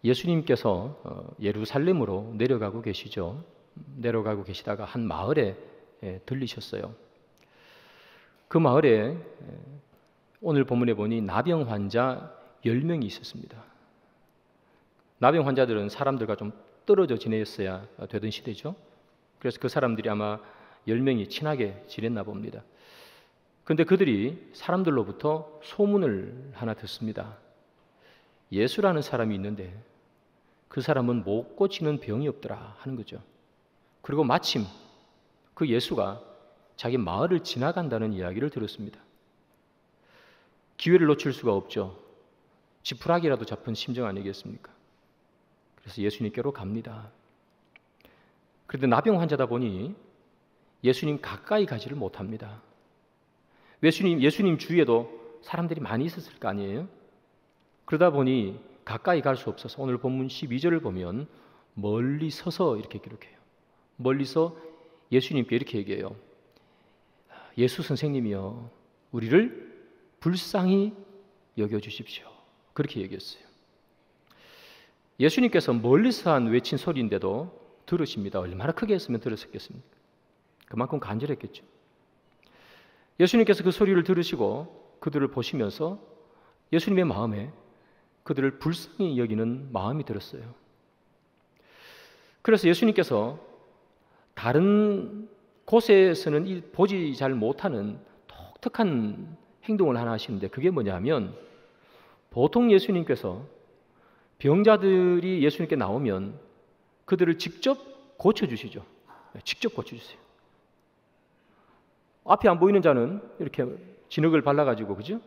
예수님께서 예루살렘으로 내려가고 계시죠. 내려가고 계시다가 한 마을에 들리셨어요. 그 마을에 오늘 본문에 보니 나병 환자 10명이 있었습니다. 나병 환자들은 사람들과 좀 떨어져 지냈어야 되던 시대죠. 그래서 그 사람들이 아마 10명이 친하게 지냈나 봅니다. 그런데 그들이 사람들로부터 소문을 하나 듣습니다. 예수라는 사람이 있는데 그 사람은 못 고치는 병이 없더라 하는 거죠. 그리고 마침 그 예수가 자기 마을을 지나간다는 이야기를 들었습니다. 기회를 놓칠 수가 없죠. 지푸라기라도 잡은 심정 아니겠습니까? 그래서 예수님께로 갑니다. 그런데 나병 환자다 보니 예수님 가까이 가지를 못합니다. 예수님 주위에도 사람들이 많이 있었을 거 아니에요? 그러다 보니 가까이 갈 수 없어서 오늘 본문 12절을 보면 멀리 서서 이렇게 기록해요. 멀리서 예수님께 이렇게 얘기해요. 예수 선생님이여, 우리를 불쌍히 여겨주십시오. 그렇게 얘기했어요. 예수님께서 멀리서 외친 소리인데도 들으십니다. 얼마나 크게 했으면 들었겠습니까? 그만큼 간절했겠죠. 예수님께서 그 소리를 들으시고 그들을 보시면서 예수님의 마음에 그들을 불쌍히 여기는 마음이 들었어요. 그래서 예수님께서 다른 곳에서는 보지 잘 못하는 독특한 행동을 하나 하시는데 그게 뭐냐면 보통 예수님께서 병자들이 예수님께 나오면 그들을 직접 고쳐주시죠. 직접 고쳐주세요. 앞에 안 보이는 자는 이렇게 진흙을 발라가지고 그죠?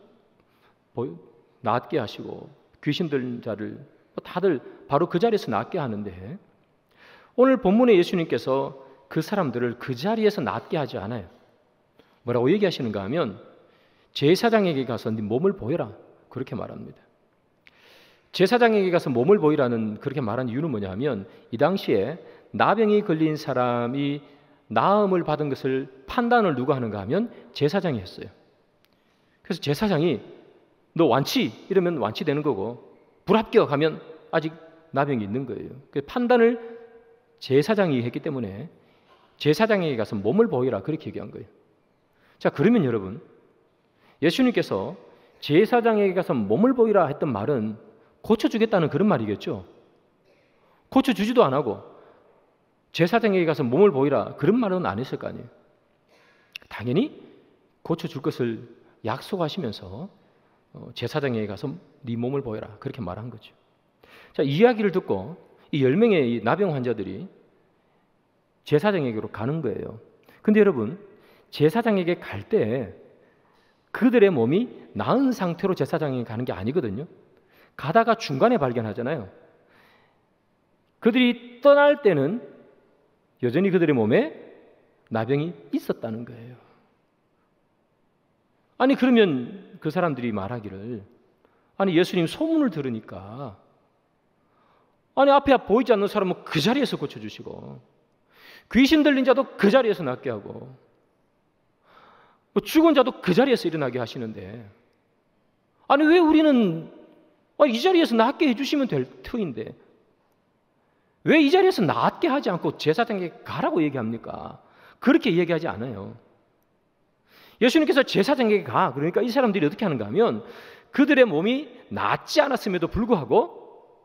낫게 하시고 귀신 들린 자를 다들 바로 그 자리에서 낫게 하는데 오늘 본문에 예수님께서 그 사람들을 그 자리에서 낫게 하지 않아요. 뭐라고 얘기하시는가 하면 제사장에게 가서 네 몸을 보여라 그렇게 말합니다. 제사장에게 가서 몸을 보이라는 그렇게 말한 이유는 뭐냐 하면 이 당시에 나병이 걸린 사람이 나음을 받은 것을 판단을 누가 하는가 하면 제사장이 했어요. 그래서 제사장이 너 완치 이러면 완치되는 거고 불합격 하면 아직 나병이 있는 거예요. 그 판단을 제사장이 했기 때문에 제사장에게 가서 몸을 보이라 그렇게 얘기한 거예요. 자, 그러면 여러분 예수님께서 제사장에게 가서 몸을 보이라 했던 말은 고쳐주겠다는 그런 말이겠죠. 고쳐주지도 안 하고 제사장에게 가서 몸을 보이라 그런 말은 안 했을 거 아니에요. 당연히 고쳐줄 것을 약속하시면서 제사장에게 가서 네 몸을 보여라 그렇게 말한 거죠. 자, 이 이야기를 듣고 이 10명의 이 나병 환자들이 제사장에게로 가는 거예요. 근데 여러분 제사장에게 갈 때 그들의 몸이 나은 상태로 제사장에게 가는 게 아니거든요. 가다가 중간에 발견하잖아요. 그들이 떠날 때는 여전히 그들의 몸에 나병이 있었다는 거예요. 아니 그러면 그 사람들이 말하기를 아니 예수님 소문을 들으니까 아니 앞에 보이지 않는 사람은 그 자리에서 고쳐주시고 귀신 들린 자도 그 자리에서 낫게 하고 죽은 자도 그 자리에서 일어나게 하시는데 아니 왜 우리는 이 자리에서 낫게 해주시면 될 터인데 왜 이 자리에서 낫게 하지 않고 제사장에게 가라고 얘기합니까? 그렇게 얘기하지 않아요. 예수님께서 제사장에게 가. 그러니까 이 사람들이 어떻게 하는가 하면 그들의 몸이 낫지 않았음에도 불구하고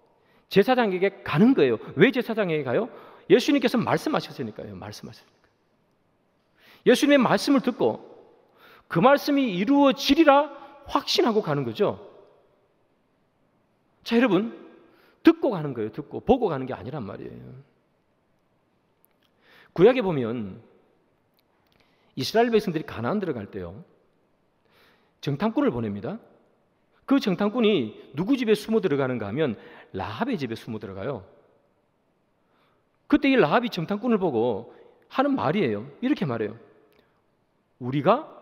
제사장에게 가는 거예요. 왜 제사장에게 가요? 예수님께서 말씀하셨으니까요. 말씀하셨으니까. 예수님의 말씀을 듣고 그 말씀이 이루어지리라 확신하고 가는 거죠. 자, 여러분 듣고 가는 거예요. 듣고 보고 가는 게 아니란 말이에요. 구약에 보면 이스라엘 백성들이 가나안 들어갈 때요 정탐꾼을 보냅니다. 그 정탐꾼이 누구 집에 숨어 들어가는가 하면 라합의 집에 숨어 들어가요. 그때 이 라합이 정탐꾼을 보고 하는 말이에요. 이렇게 말해요. 우리가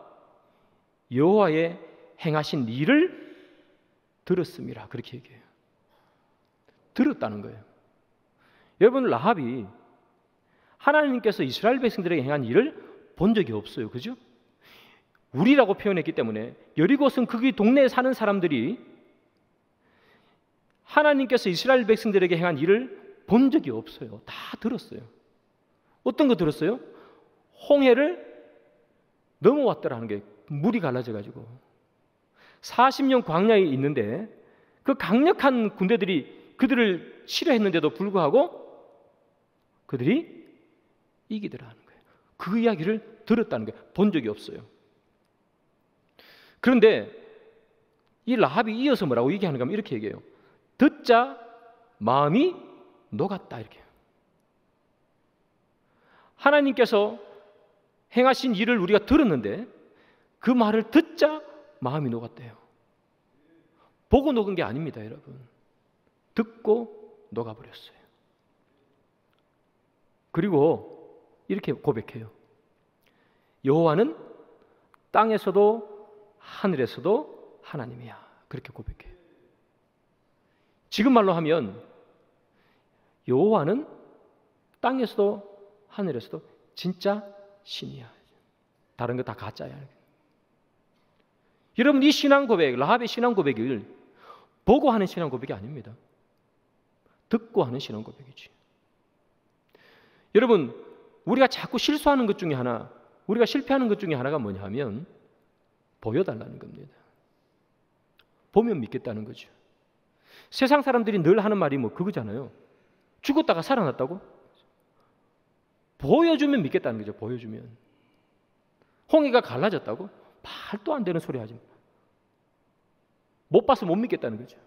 여호와의 행하신 일을 들었음이라 그렇게 얘기해요. 들었다는 거예요. 여러분 라합이 하나님께서 이스라엘 백성들에게 행한 일을 본 적이 없어요. 그죠? 우리라고 표현했기 때문에 여리고성 거기 동네에 사는 사람들이 하나님께서 이스라엘 백성들에게 행한 일을 본 적이 없어요. 다 들었어요. 어떤 거 들었어요? 홍해를 넘어왔더라는 게 물이 갈라져 가지고 40년 광야에 있는데 그 강력한 군대들이 그들을 싫어했는데도 불구하고 그들이 이기더라는 거예요. 그 이야기를 들었다는 거예요. 본 적이 없어요. 그런데 이 라합이 이어서 뭐라고 얘기하는가 하면 이렇게 얘기해요. 듣자 마음이 녹았다 이렇게. 하나님께서 행하신 일을 우리가 들었는데 그 말을 듣자 마음이 녹았대요. 보고 녹은 게 아닙니다, 여러분. 듣고 녹아버렸어요. 그리고 이렇게 고백해요. 여호와는 땅에서도 하늘에서도 하나님이야. 그렇게 고백해요. 지금 말로 하면 여호와는 땅에서도 하늘에서도 진짜 신이야. 다른 거 다 가짜야. 여러분, 이 신앙 고백, 라합의 신앙 고백을 보고 하는 신앙 고백이 아닙니다. 듣고 하는 신앙 고백이지. 여러분, 우리가 자꾸 실수하는 것 중에 하나, 우리가 실패하는 것 중에 하나가 뭐냐 하면 보여달라는 겁니다. 보면 믿겠다는 거죠. 세상 사람들이 늘 하는 말이 뭐 그거잖아요. 죽었다가 살아났다고? 보여주면 믿겠다는 거죠. 보여주면. 홍해가 갈라졌다고? 말도 안 되는 소리 하지 마. 못 봐서 못 믿겠다는 거죠.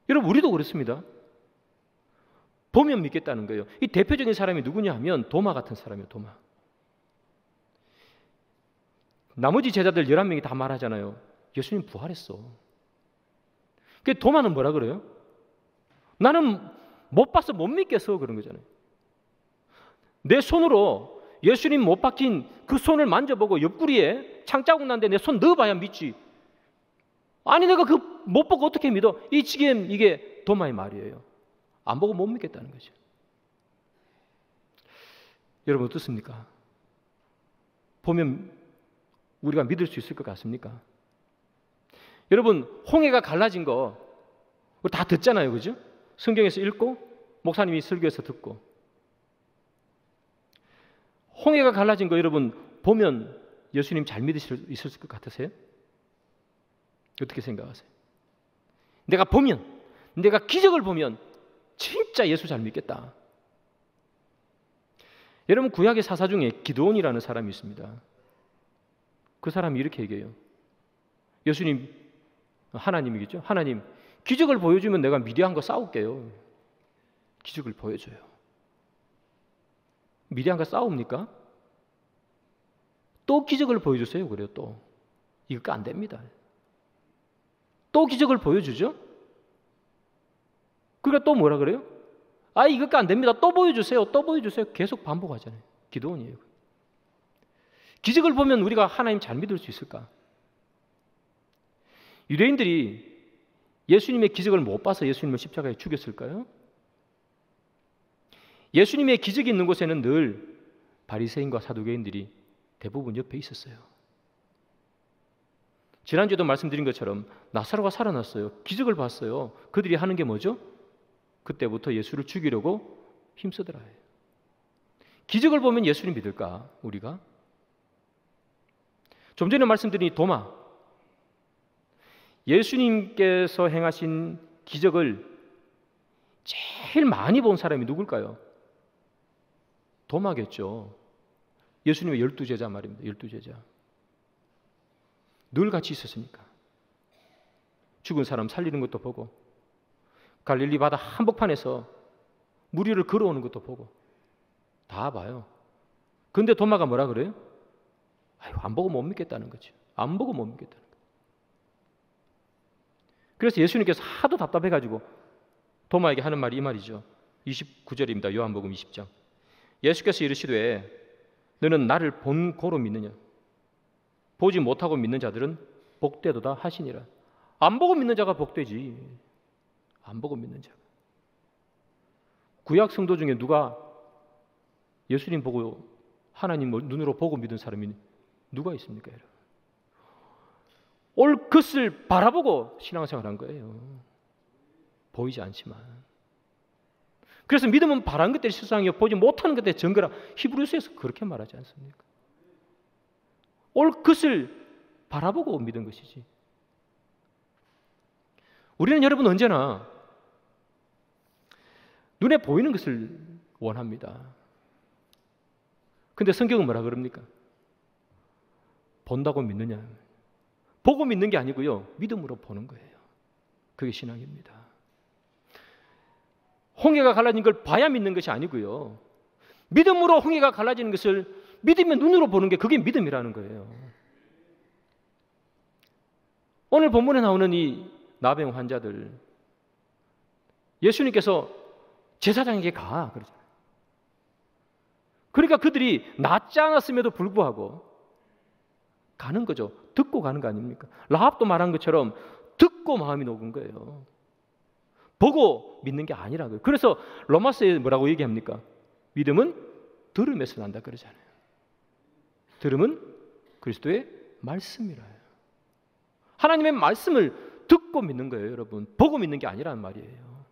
여러분, 우리도 그렇습니다. 보면 믿겠다는 거예요. 이 대표적인 사람이 누구냐 하면 도마 같은 사람이에요. 도마. 나머지 제자들 11명이 다 말하잖아요. 예수님 부활했어. 그 도마는 뭐라 그래요? 나는 못 봐서 못 믿겠어 그런 거잖아요. 내 손으로 예수님 못 박힌 그 손을 만져보고 옆구리에 창자국 난데 내 손 넣어봐야 믿지. 아니 내가 그 못 보고 어떻게 믿어? 이 지금 이게 도마의 말이에요. 안 보고 못 믿겠다는 거죠. 여러분 어떻습니까? 보면 우리가 믿을 수 있을 것 같습니까? 여러분 홍해가 갈라진 거 다 듣잖아요. 그죠? 성경에서 읽고 목사님이 설교에서 듣고 홍해가 갈라진 거 여러분 보면 예수님 잘 믿으실 수 있을 것 같으세요? 어떻게 생각하세요? 내가 보면, 내가 기적을 보면 진짜 예수 잘 믿겠다. 여러분 구약의 사사 중에 기드온이라는 사람이 있습니다. 그 사람이 이렇게 얘기해요. 예수님, 하나님이겠죠? 하나님, 기적을 보여주면 내가 미디안과 싸울게요. 기적을 보여줘요. 미디안과 싸웁니까? 또 기적을 보여주세요. 그래요. 또 이거 안 됩니다. 또 기적을 보여주죠. 그러니까 또 뭐라 그래요? 아 이거 안 됩니다. 또 보여주세요. 또 보여주세요. 계속 반복하잖아요. 기도원이에요. 기적을 보면 우리가 하나님 잘 믿을 수 있을까? 유대인들이 예수님의 기적을 못 봐서 예수님을 십자가에 죽였을까요? 예수님의 기적이 있는 곳에는 늘 바리새인과 사두개인들이 대부분 옆에 있었어요. 지난주에도 말씀드린 것처럼 나사로가 살아났어요. 기적을 봤어요. 그들이 하는 게 뭐죠? 그때부터 예수를 죽이려고 힘쓰더라. 기적을 보면 예수님 믿을까? 우리가? 좀 전에 말씀드린 도마, 예수님께서 행하신 기적을 제일 많이 본 사람이 누굴까요? 도마겠죠. 예수님의 12제자 말입니다. 12제자. 늘 같이 있었으니까. 죽은 사람 살리는 것도 보고 갈릴리 바다 한복판에서 물 위를 걸어오는 것도 보고 다 봐요. 근데 도마가 뭐라 그래요? 아유, 안 보고 못 믿겠다는 거죠. 안 보고 못 믿겠다는 거죠. 그래서 예수님께서 하도 답답해가지고 도마에게 하는 말이 이 말이죠. 29절입니다. 요한복음 20장. 예수께서 이르시되 너는 나를 본 고로 믿느냐? 보지 못하고 믿는 자들은 복되도다 하시니라. 안 보고 믿는 자가 복되지. 안 보고 믿는 자가. 구약 성도 중에 누가 예수님 보고 하나님 눈으로 보고 믿은 사람이 누가 있습니까? 여러분? 올 것을 바라보고 신앙생활 한 거예요. 보이지 않지만. 그래서 믿음은 바란 것들이 실상이요 보지 못하는 것들의 증거라. 히브리서에서 그렇게 말하지 않습니까? 올 것을 바라보고 믿은 것이지. 우리는 여러분 언제나 눈에 보이는 것을 원합니다. 근데 성경은 뭐라 그럽니까? 본다고 믿느냐? 보고 믿는 게 아니고요. 믿음으로 보는 거예요. 그게 신앙입니다. 홍해가 갈라진 걸 봐야 믿는 것이 아니고요. 믿음으로 홍해가 갈라지는 것을 믿음의 눈으로 보는 게 그게 믿음이라는 거예요. 오늘 본문에 나오는 이 나병 환자들, 예수님께서 제사장에게 가 그러잖아요. 그러니까 그들이 낫지 않았음에도 불구하고 가는 거죠. 듣고 가는 거 아닙니까? 라합도 말한 것처럼 듣고 마음이 녹은 거예요. 보고 믿는 게 아니라고요. 그래서 로마서에 뭐라고 얘기합니까? 믿음은 들음에서 난다 그러잖아요. 들음은 그리스도의 말씀이라요. 하나님의 말씀을 듣고 믿는 거예요, 여러분. 보고 믿는 게 아니라는 말이에요.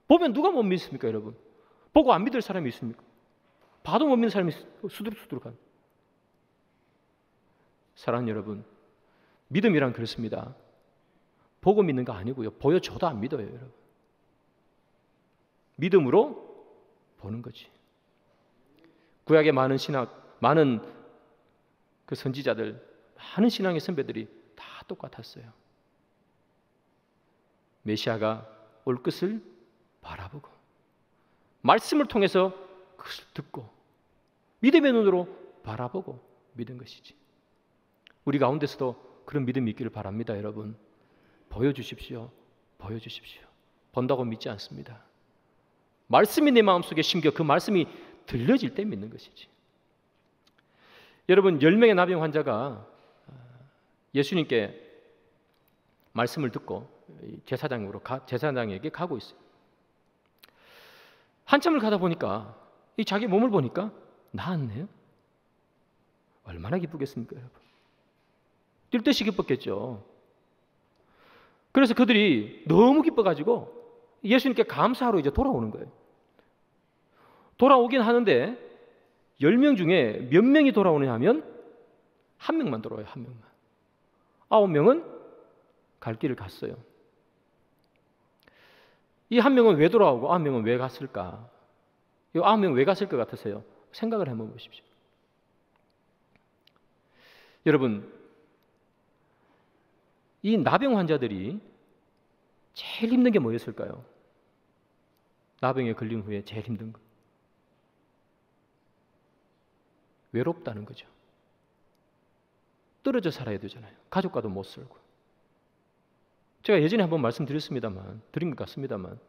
보면 누가 못 믿습니까, 여러분? 보고 안 믿을 사람이 있습니까? 봐도 못 믿는 사람이 수두룩수두룩한. 사랑하는 여러분, 믿음이란 그렇습니다. 보고 믿는 거 아니고요. 보여줘도 안 믿어요, 여러분. 믿음으로 보는 거지. 구약의 많은 신학, 많은 그 선지자들, 많은 신앙의 선배들이 다 똑같았어요. 메시아가 올 것을 바라보고 말씀을 통해서 그것을 듣고 믿음의 눈으로 바라보고 믿은 것이지. 우리 가운데서도 그런 믿음이 있기를 바랍니다, 여러분. 보여주십시오. 보여주십시오. 본다고 믿지 않습니다. 말씀이 내 마음속에 심겨 그 말씀이 들려질 때 믿는 것이지. 여러분, 10명의 나병 환자가 예수님께 말씀을 듣고 제사장에게 가고 있어요. 한참을 가다 보니까 이 자기 몸을 보니까 나았네요. 얼마나 기쁘겠습니까, 여러분? 뛸 듯이 기뻤겠죠. 그래서 그들이 너무 기뻐가지고 예수님께 감사하러 이제 돌아오는 거예요. 돌아오긴 하는데 10명 중에 몇 명이 돌아오느냐 하면 1명만 돌아와요. 1명만. 9명은 갈 길을 갔어요. 이 1명은 왜 돌아오고 9명은 왜 갔을까? 이 9명은 왜 갔을 것 같으세요? 생각을 해보면 보십시오. 여러분, 이 나병 환자들이 제일 힘든 게 뭐였을까요? 나병에 걸린 후에 제일 힘든 거. 외롭다는 거죠. 떨어져 살아야 되잖아요. 가족과도 못 살고. 제가 예전에 한번 드린 것 같습니다만,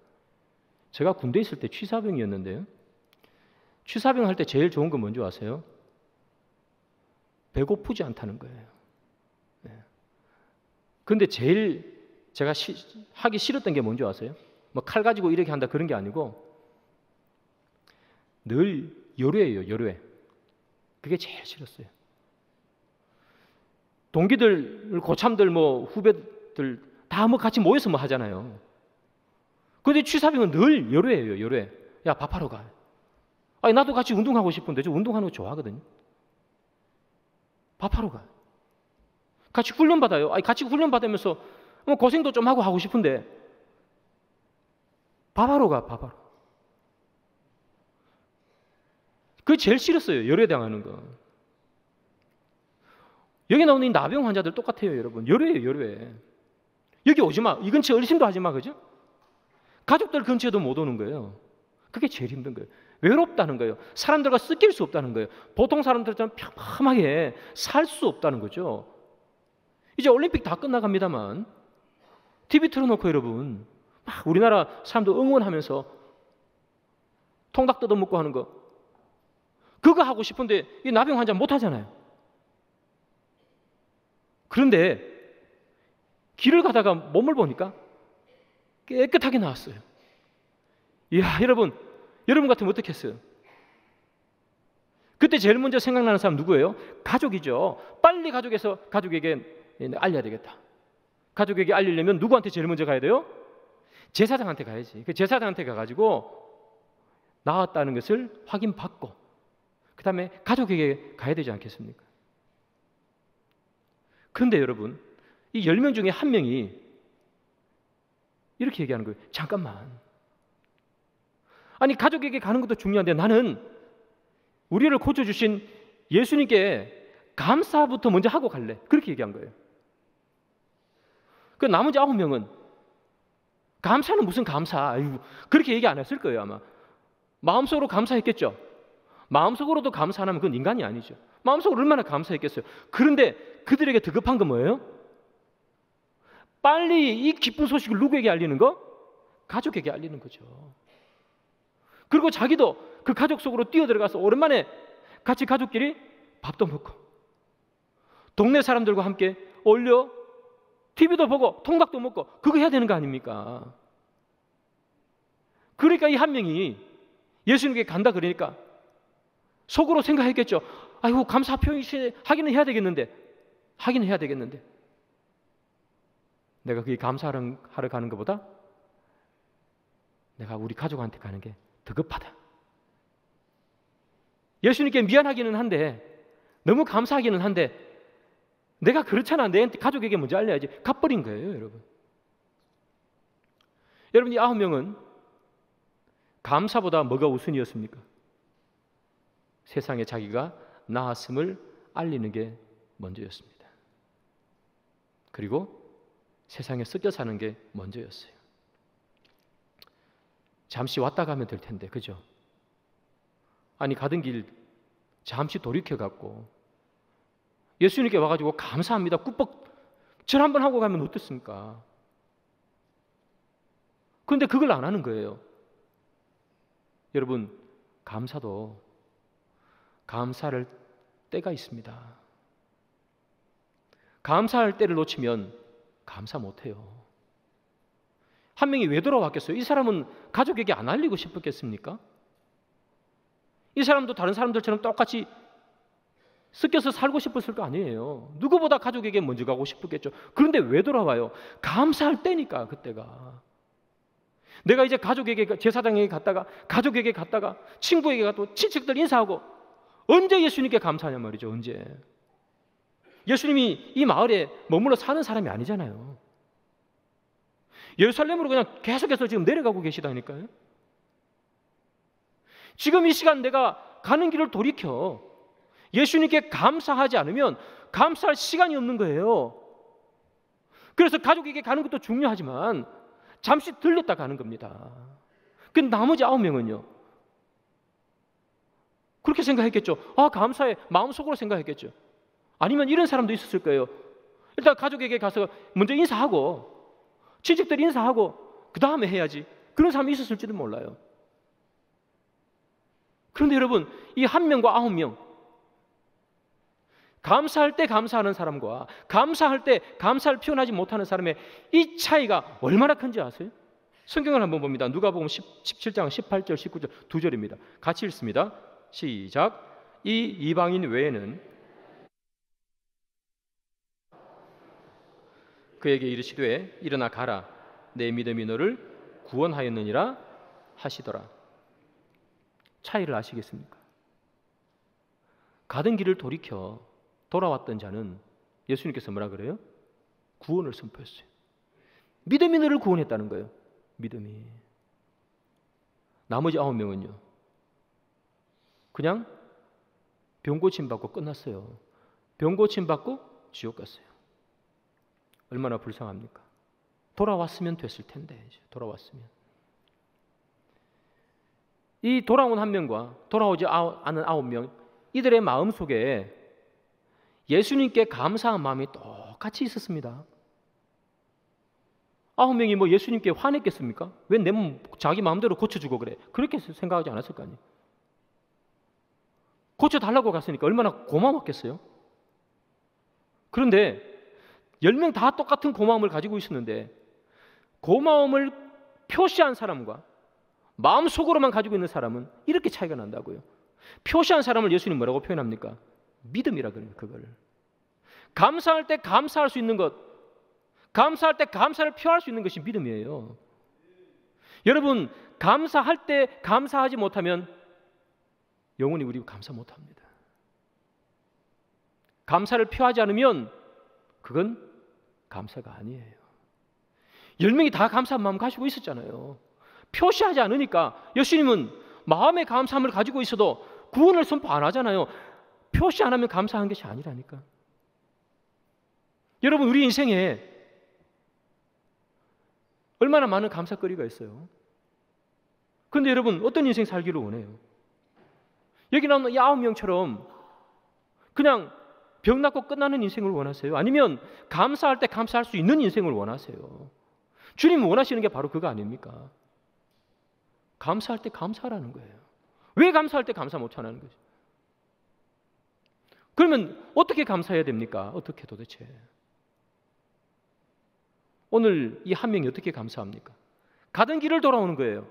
제가 군대에 있을 때 취사병이었는데요. 취사병 할 때 제일 좋은 건 뭔지 아세요? 배고프지 않다는 거예요. 그런데 제일 제가 하기 싫었던 게 뭔지 아세요? 뭐 칼 가지고 이렇게 한다 그런 게 아니고 늘 열외예요, 열외. 그게 제일 싫었어요. 동기들, 고참들, 뭐 후배들 다 뭐 같이 모여서 뭐 하잖아요. 그런데 취사병은 늘 열외예요, 열외. 야, 밥하러 가. 아니, 나도 같이 운동하고 싶은데 저 운동하는 거 좋아하거든요. 밥하러 가. 같이 훈련 받아요. 아니, 같이 훈련 받으면서 뭐 고생도 좀 하고 싶은데 밥하러 가, 밥하러. 그게 제일 싫었어요, 열외당하는 거. 여기 나오는 이 나병 환자들 똑같아요, 여러분. 열외예요, 열외. 여기 오지 마. 이 근처에 얼씬도 하지 마, 그죠? 가족들 근처에도 못 오는 거예요. 그게 제일 힘든 거예요. 외롭다는 거예요. 사람들과 섞일 수 없다는 거예요. 보통 사람들처럼 평범하게 살 수 없다는 거죠. 이제 올림픽 다 끝나갑니다만 TV 틀어놓고 여러분 막 우리나라 사람들 응원하면서 통닭 뜯어먹고 하는 거 그거 하고 싶은데 이 나병 환자 못 하잖아요. 그런데 길을 가다가 몸을 보니까 깨끗하게 나왔어요. 이야, 여러분 같으면 어떻게 했어요? 그때 제일 먼저 생각나는 사람 누구예요? 가족이죠. 빨리 가족에게 알려야 되겠다. 가족에게 알리려면 누구한테 제일 먼저 가야 돼요? 제사장한테 가야지. 그 제사장한테 가가지고 나았다는 것을 확인받고 그 다음에 가족에게 가야 되지 않겠습니까? 그런데 여러분, 이 10명 중에 한 명이 이렇게 얘기하는 거예요. 잠깐만. 아니, 가족에게 가는 것도 중요한데 나는 우리를 고쳐주신 예수님께 감사부터 먼저 하고 갈래. 그렇게 얘기한 거예요. 그 나머지 9명은 감사는 무슨 감사. 아이고, 그렇게 얘기 안 했을 거예요, 아마. 마음속으로 감사했겠죠. 마음속으로도 감사 안 하면 그건 인간이 아니죠. 마음속으로 얼마나 감사했겠어요. 그런데 그들에게 더 급한 건 뭐예요? 빨리 이 기쁜 소식을 누구에게 알리는 거? 가족에게 알리는 거죠. 그리고 자기도 그 가족 속으로 뛰어들어가서 오랜만에 같이 가족끼리 밥도 먹고 동네 사람들과 함께 어울려 TV도 보고 통닭도 먹고 그거 해야 되는 거 아닙니까? 그러니까 이 한 명이 예수님께 간다 그러니까 속으로 생각했겠죠. 아이고, 감사 표현 하기는 해야 되겠는데 내가 그게 감사하러 가는 것보다 내가 우리 가족한테 가는 게 더 급하다. 예수님께 미안하기는 한데 너무 감사하기는 한데 내가 그렇잖아. 내 가족에게 먼저 알려야지. 가버린 거예요, 여러분. 여러분, 이 9명은 감사보다 뭐가 우선이었습니까? 세상에 자기가 나았음을 알리는 게 먼저였습니다. 그리고 세상에 섞여 사는 게 먼저였어요. 잠시 왔다 가면 될 텐데, 그죠? 아니, 가던 길 잠시 돌이켜갖고 예수님께 와가지고 감사합니다, 꾸벅 절 한번 하고 가면 어떻습니까? 그런데 그걸 안 하는 거예요. 여러분, 감사도 감사할 때가 있습니다. 감사할 때를 놓치면 감사 못해요. 한 명이 왜 돌아왔겠어요? 이 사람은 가족에게 안 알리고 싶었겠습니까? 이 사람도 다른 사람들처럼 똑같이 섞여서 살고 싶었을 거 아니에요. 누구보다 가족에게 먼저 가고 싶었겠죠. 그런데 왜 돌아와요? 감사할 때니까, 그때가. 내가 이제 가족에게, 제사장에게 갔다가 가족에게 갔다가 친구에게 가도 친척들 인사하고 언제 예수님께 감사하냐 말이죠. 언제. 예수님이 이 마을에 머물러 사는 사람이 아니잖아요. 예루살렘으로 그냥 계속해서 지금 내려가고 계시다니까요. 지금 이 시간 내가 가는 길을 돌이켜 예수님께 감사하지 않으면 감사할 시간이 없는 거예요. 그래서 가족에게 가는 것도 중요하지만 잠시 들렸다 가는 겁니다. 그 나머지 9명은요. 그렇게 생각했겠죠. 아, 감사해. 마음속으로 생각했겠죠. 아니면 이런 사람도 있었을 거예요. 일단 가족에게 가서 먼저 인사하고 친척들 인사하고 그 다음에 해야지. 그런 사람이 있었을지도 몰라요. 그런데 여러분, 이 1명과 9명, 감사할 때 감사하는 사람과 감사할 때 감사를 표현하지 못하는 사람의 이 차이가 얼마나 큰지 아세요? 성경을 한번 봅니다. 누가복음 17장 18절 19절 두 절입니다. 같이 읽습니다. 시작. 이 이방인 외에는 그에게 이르시되 일어나 가라, 내 믿음이 너를 구원하였느니라 하시더라. 차이를 아시겠습니까? 가던 길을 돌이켜 돌아왔던 자는 예수님께서 뭐라 그래요? 구원을 선포했어요. 믿음이 너를 구원했다는 거예요. 믿음이. 나머지 9명은요. 그냥 병 고침 받고 끝났어요. 병 고침 받고 지옥 갔어요. 얼마나 불쌍합니까? 돌아왔으면 됐을 텐데. 돌아왔으면. 이 돌아온 1명과 돌아오지 않은 9명, 이들의 마음속에 예수님께 감사한 마음이 똑같이 있었습니다. 9명이 뭐 예수님께 화냈겠습니까? 왜 내 몸 자기 마음대로 고쳐주고 그래? 그렇게 생각하지 않았을 거 아니에요. 고쳐달라고 갔으니까 얼마나 고마웠겠어요? 그런데 10명 다 똑같은 고마움을 가지고 있었는데 고마움을 표시한 사람과 마음속으로만 가지고 있는 사람은 이렇게 차이가 난다고요. 표시한 사람을 예수님 뭐라고 표현합니까? 믿음이라 그래요. 그걸. 감사할 때 감사할 수 있는 것, 감사할 때 감사를 표할 수 있는 것이 믿음이에요. 여러분, 감사할 때 감사하지 못하면 영원히 우리 감사 못합니다. 감사를 표하지 않으면 그건 감사가 아니에요. 10명이 다 감사한 마음 가지고 있었잖아요. 표시하지 않으니까 예수님은 마음의 감사함을 가지고 있어도 구원을 선포 안 하잖아요. 표시 안 하면 감사한 것이 아니라니까. 여러분, 우리 인생에 얼마나 많은 감사거리가 있어요. 그런데 여러분, 어떤 인생 살기를 원해요? 여기 나오는 이 9명처럼 그냥 병 낫고 끝나는 인생을 원하세요? 아니면 감사할 때 감사할 수 있는 인생을 원하세요? 주님 원하시는 게 바로 그거 아닙니까? 감사할 때 감사하라는 거예요. 왜 감사할 때 감사 못하는 거죠? 그러면 어떻게 감사해야 됩니까? 어떻게 도대체? 오늘 이 한 명이 어떻게 감사합니까? 가던 길을 돌아오는 거예요.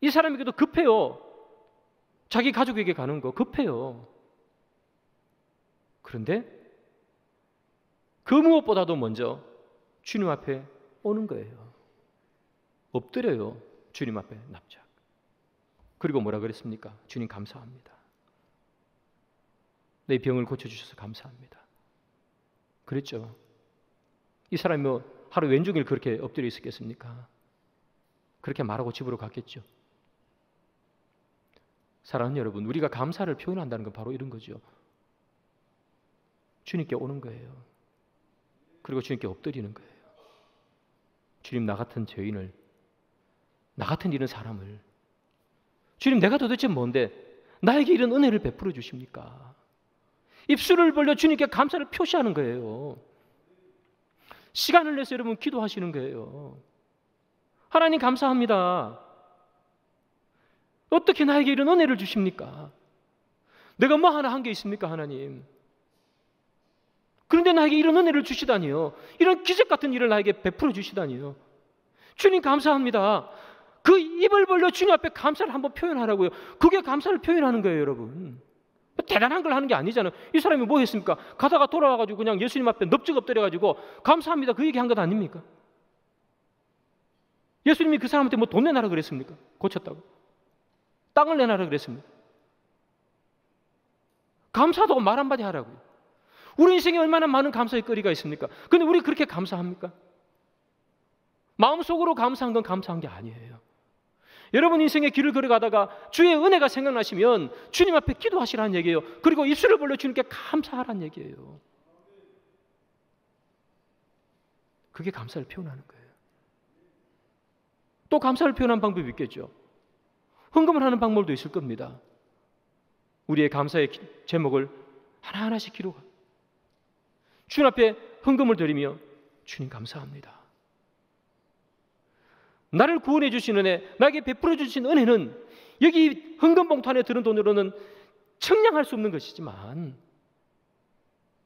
이 사람에게도 급해요. 자기 가족에게 가는 거 급해요. 그런데 그 무엇보다도 먼저 주님 앞에 오는 거예요. 엎드려요. 주님 앞에 납작. 그리고 뭐라 그랬습니까? 주님 감사합니다. 내 병을 고쳐주셔서 감사합니다. 그랬죠. 이 사람이 뭐 하루 왼종일 그렇게 엎드려 있었겠습니까? 그렇게 말하고 집으로 갔겠죠. 사랑하는 여러분, 우리가 감사를 표현한다는 건 바로 이런 거죠. 주님께 오는 거예요. 그리고 주님께 엎드리는 거예요. 주님, 나 같은 죄인을, 나 같은 이런 사람을, 주님, 내가 도대체 뭔데 나에게 이런 은혜를 베풀어 주십니까? 입술을 벌려 주님께 감사를 표시하는 거예요. 시간을 내서 여러분 기도하시는 거예요. 하나님 감사합니다. 어떻게 나에게 이런 은혜를 주십니까? 내가 뭐 하나 한 게 있습니까, 하나님? 그런데 나에게 이런 은혜를 주시다니요. 이런 기적 같은 일을 나에게 베풀어 주시다니요. 주님 감사합니다. 그 입을 벌려 주님 앞에 감사를 한번 표현하라고요. 그게 감사를 표현하는 거예요, 여러분. 대단한 걸 하는 게 아니잖아요. 이 사람이 뭐 했습니까? 가다가 돌아와가지고 그냥 예수님 앞에 넙죽 엎드려가지고 감사합니다. 그 얘기 한 것 아닙니까? 예수님이 그 사람한테 뭐 돈 내놔라 그랬습니까? 고쳤다고. 땅을 내놔라 그랬습니까? 감사하다고 말 한마디 하라고요. 우리 인생에 얼마나 많은 감사의 거리가 있습니까? 근데 우리 그렇게 감사합니까? 마음속으로 감사한 건 감사한 게 아니에요. 여러분 인생의 길을 걸어가다가 주의 은혜가 생각나시면 주님 앞에 기도하시라는 얘기예요. 그리고 입술을 벌려 주님께 감사하라는 얘기예요. 그게 감사를 표현하는 거예요. 또 감사를 표현하는 방법이 있겠죠. 헌금을 하는 방법도 있을 겁니다. 우리의 감사의 제목을 하나하나씩 기록하. 주님 앞에 헌금을 드리며 주님 감사합니다. 나를 구원해 주신 은혜, 나에게 베풀어 주신 은혜는 여기 헌금 봉투 안에 들은 돈으로는 측량할 수 없는 것이지만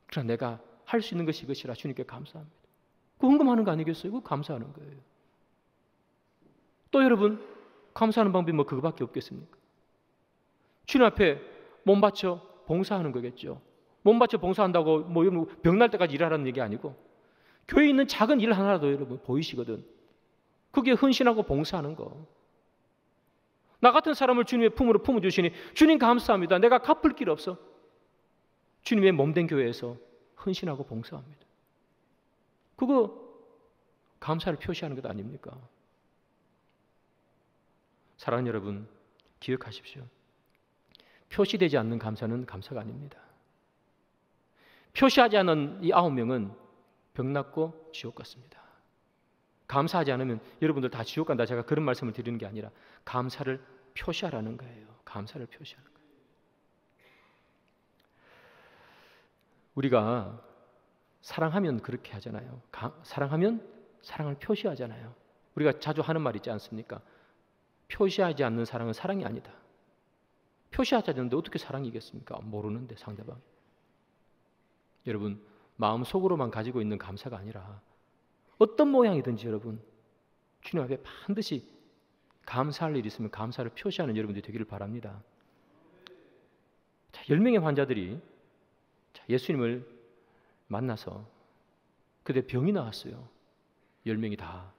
그러나 내가 할 수 있는 것이 이것이라 주님께 감사합니다. 그 헌금하는 거 아니겠어요? 그 감사하는 거예요. 또 여러분 감사하는 방법이 뭐 그거밖에 없겠습니까? 주님 앞에 몸 바쳐 봉사하는 거겠죠. 몸 바쳐 봉사한다고 뭐 병날 때까지 일하라는 얘기 아니고 교회에 있는 작은 일 하나라도 여러분 보이시거든. 그게 헌신하고 봉사하는 거. 나 같은 사람을 주님의 품으로 품어주시니 주님 감사합니다. 내가 갚을 길 없어. 주님의 몸된 교회에서 헌신하고 봉사합니다. 그거 감사를 표시하는 것 아닙니까? 사랑하는 여러분, 기억하십시오. 표시되지 않는 감사는 감사가 아닙니다. 표시하지 않은 이 9명은 병났고 지옥 갔습니다. 감사하지 않으면 여러분들 다 지옥 간다. 제가 그런 말씀을 드리는 게 아니라 감사를 표시하라는 거예요. 감사를 표시하는 거예요. 우리가 사랑하면 그렇게 하잖아요. 사랑하면 사랑을 표시하잖아요. 우리가 자주 하는 말 있지 않습니까? 표시하지 않는 사랑은 사랑이 아니다. 표시하지 않는데 어떻게 사랑이겠습니까? 모르는데 상대방. 여러분 마음속으로만 가지고 있는 감사가 아니라 어떤 모양이든지 여러분 주님 앞에 반드시 감사할 일이 있으면 감사를 표시하는 여러분들이 되기를 바랍니다. 자, 10명의 환자들이 예수님을 만나서 그때 병이 나왔어요. 10명이 다.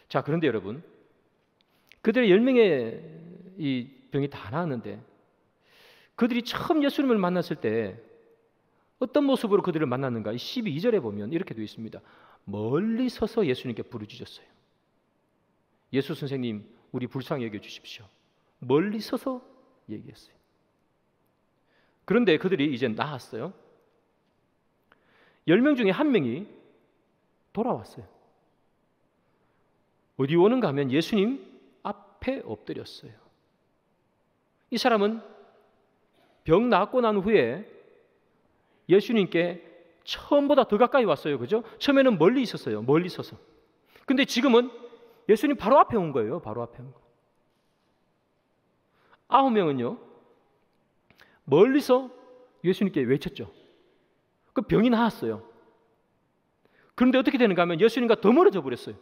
자, 그런데 여러분, 그들의 10명의 이 병이 다 나았는데 그들이 처음 예수님을 만났을 때 어떤 모습으로 그들을 만났는가? 12절에 보면 이렇게 되어 있습니다. 멀리 서서 예수님께 부르짖었어요. 예수 선생님, 우리 불쌍히 여겨주십시오. 멀리 서서 얘기했어요. 그런데 그들이 이제 나았어요. 10명 중에 한 명이 돌아왔어요. 어디 오는가 하면 예수님 앞에 엎드렸어요. 이 사람은 병 낫고 난 후에 예수님께 처음보다 더 가까이 왔어요. 그죠? 처음에는 멀리 있었어요. 멀리 서서. 근데 지금은 예수님 바로 앞에 온 거예요. 바로 앞에 온 거. 9명은요, 멀리서 예수님께 외쳤죠. 그 병이 나았어요. 그런데 어떻게 되는가 하면 예수님과 더 멀어져 버렸어요.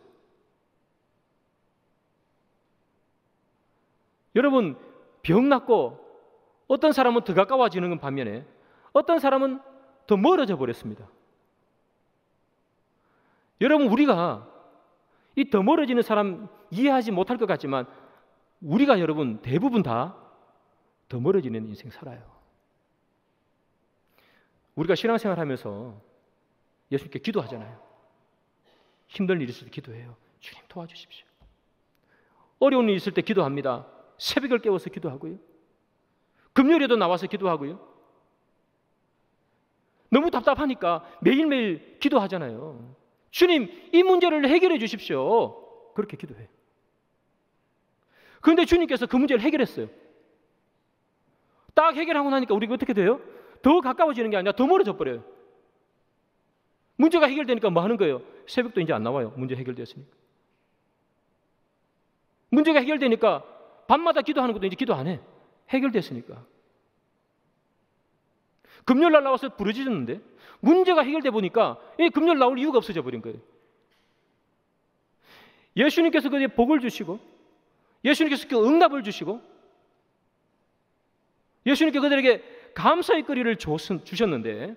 여러분, 병 낫고 어떤 사람은 더 가까워지는 건 반면에 어떤 사람은 더 멀어져 버렸습니다. 여러분, 우리가 이 더 멀어지는 사람 이해하지 못할 것 같지만 우리가 여러분 대부분 다 더 멀어지는 인생 살아요. 우리가 신앙생활 하면서 예수님께 기도하잖아요. 힘든 일이 있을 때 기도해요. 주님 도와주십시오. 어려운 일이 있을 때 기도합니다. 새벽을 깨워서 기도하고요. 금요일에도 나와서 기도하고요. 너무 답답하니까 매일매일 기도하잖아요. 주님, 이 문제를 해결해 주십시오. 그렇게 기도해요. 그런데 주님께서 그 문제를 해결했어요. 딱 해결하고 나니까 우리가 어떻게 돼요? 더 가까워지는 게 아니라 더 멀어져 버려요. 문제가 해결되니까 뭐 하는 거예요? 새벽도 이제 안 나와요. 문제 해결되었으니까. 문제가 해결되니까 밤마다 기도하는 것도 이제 기도 안 해. 해결됐으니까. 금요일 날 나와서 부르짖었는데 문제가 해결돼 보니까 이 금요일 나올 이유가 없어져 버린 거예요. 예수님께서 그에 복을 주시고 예수님께서 그 응답을 주시고 예수님께 그들에게 감사의 거리를 주셨는데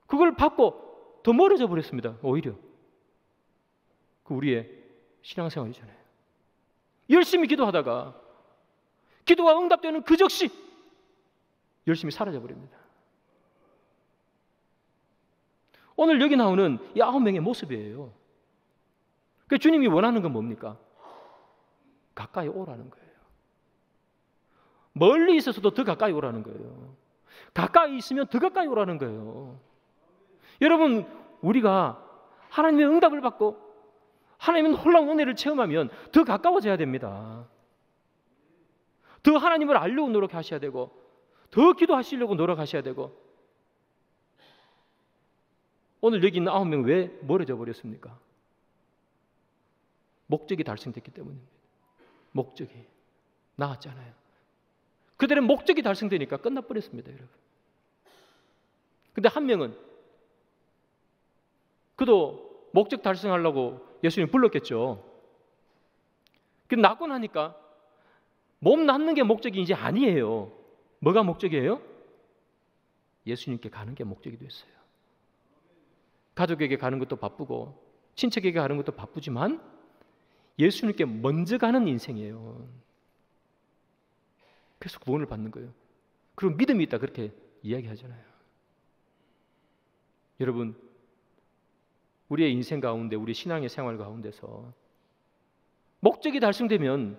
그걸 받고 더 멀어져 버렸습니다. 오히려 그 우리의 신앙생활이잖아요. 열심히 기도하다가 기도가 응답되는 그 즉시 열심히 사라져 버립니다. 오늘 여기 나오는 이 9명의 모습이에요. 그 주님이 원하는 건 뭡니까? 가까이 오라는 거예요. 멀리 있어서도 더 가까이 오라는 거예요. 가까이 있으면 더 가까이 오라는 거예요. 여러분, 우리가 하나님의 응답을 받고 하나님의 놀라운 은혜를 체험하면 더 가까워져야 됩니다. 더 하나님을 알려고 노력하셔야 되고 더 기도하시려고 노력하셔야 되고. 오늘 여기 있는 9명 왜 멀어져 버렸습니까? 목적이 달성됐기 때문입니다. 목적이 나았잖아요. 그들의 목적이 달성되니까 끝나버렸습니다, 여러분. 근데 한 명은 그도 목적 달성하려고 예수님 불렀겠죠. 근데 낫고 나니까 몸 낫는 게 목적이 이제 아니에요. 뭐가 목적이에요? 예수님께 가는 게 목적이 됐어요. 가족에게 가는 것도 바쁘고 친척에게 가는 것도 바쁘지만 예수님께 먼저 가는 인생이에요. 그래서 구원을 받는 거예요. 그리고 믿음이 있다 그렇게 이야기하잖아요. 여러분, 우리의 인생 가운데 우리 신앙의 생활 가운데서 목적이 달성되면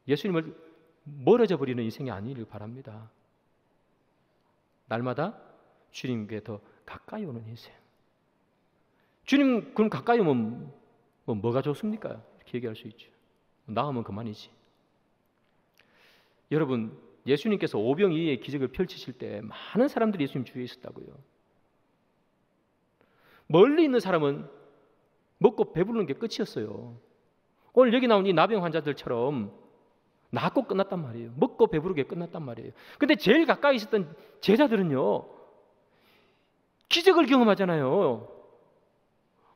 예수님을 멀어져 버리는 인생이 아니길 바랍니다. 날마다 주님께 더 가까이 오는 인생. 주님 그럼 가까이 오면 뭐가 좋습니까? 이렇게 얘기할 수 있죠. 나으면 그만이지. 여러분, 예수님께서 오병이어의 기적을 펼치실 때 많은 사람들이 예수님 주위에 있었다고요. 멀리 있는 사람은 먹고 배부르는 게 끝이었어요. 오늘 여기 나온 이 나병 환자들처럼 낫고 끝났단 말이에요. 먹고 배부르게 끝났단 말이에요. 근데 제일 가까이 있었던 제자들은요, 기적을 경험하잖아요.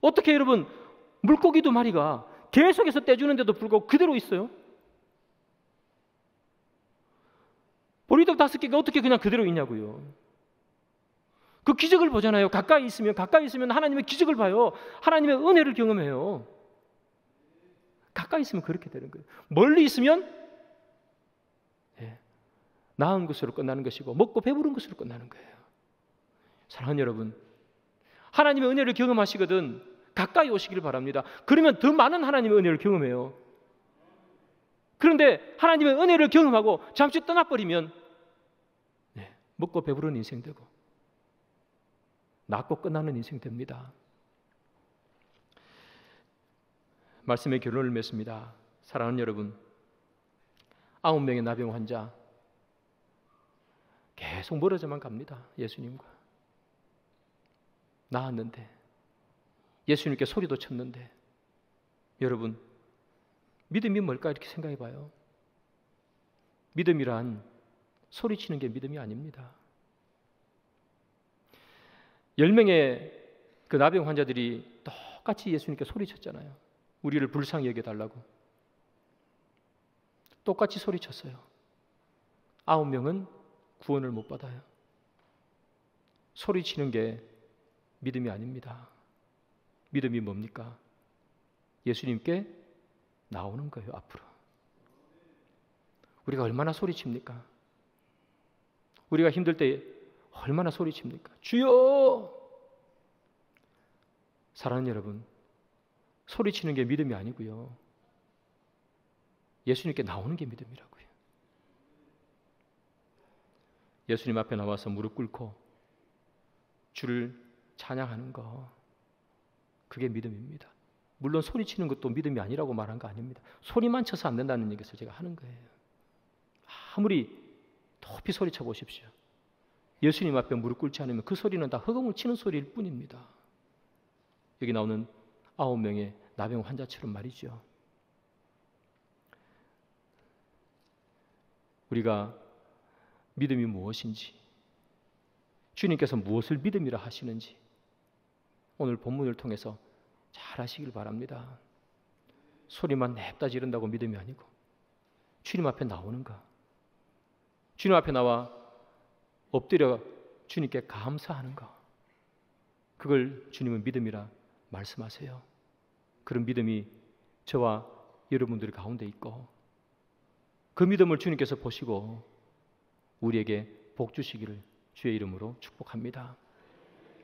어떻게 여러분, 물고기 2마리가 계속해서 떼주는데도 불구하고 그대로 있어요? 보리떡 5개가 어떻게 그냥 그대로 있냐고요. 그 기적을 보잖아요. 가까이 있으면 하나님의 기적을 봐요. 하나님의 은혜를 경험해요. 가까이 있으면 그렇게 되는 거예요. 멀리 있으면 나은 것으로 끝나는 것이고 먹고 배부른 것으로 끝나는 거예요. 사랑하는 여러분, 하나님의 은혜를 경험하시거든 가까이 오시기를 바랍니다. 그러면 더 많은 하나님의 은혜를 경험해요. 그런데 하나님의 은혜를 경험하고 잠시 떠나버리면 먹고 배부른 인생 되고 낫고 끝나는 인생 됩니다. 말씀의 결론을 맺습니다. 사랑하는 여러분, 9명의 나병 환자 계속 멀어져만 갑니다. 예수님과 나았는데 예수님께 소리도 쳤는데 여러분, 믿음이 뭘까 이렇게 생각해 봐요. 믿음이란 소리치는 게 믿음이 아닙니다. 10명의 그 나병 환자들이 똑같이 예수님께 소리쳤잖아요. 우리를 불쌍히 여겨달라고. 똑같이 소리쳤어요. 9명은 구원을 못 받아요. 소리치는 게 믿음이 아닙니다. 믿음이 뭡니까? 예수님께 나오는 거예요. 앞으로. 우리가 얼마나 소리칩니까? 우리가 힘들 때 얼마나 소리칩니까? 주여! 사랑하는 여러분, 소리치는 게 믿음이 아니고요. 예수님께 나오는 게 믿음이라고요. 예수님 앞에 나와서 무릎 꿇고 주를 찬양하는 거, 그게 믿음입니다. 물론 소리치는 것도 믿음이 아니라고 말한 거 아닙니다. 소리만 쳐서 안 된다는 얘기에서 제가 하는 거예요. 아무리 높이 소리쳐 보십시오. 예수님 앞에 무릎 꿇지 않으면 그 소리는 다 허공을 치는 소리일 뿐입니다. 여기 나오는 9명의 나병 환자처럼 말이죠. 우리가 믿음이 무엇인지, 주님께서 무엇을 믿음이라 하시는지 오늘 본문을 통해서 잘 하시길 바랍니다. 소리만 냅다 지른다고 믿음이 아니고 주님 앞에 나오는 거, 주님 앞에 나와 엎드려 주님께 감사하는 거, 그걸 주님은 믿음이라 말씀하세요. 그런 믿음이 저와 여러분들 가운데 있고 그 믿음을 주님께서 보시고 우리에게 복 주시기를 주의 이름으로 축복합니다.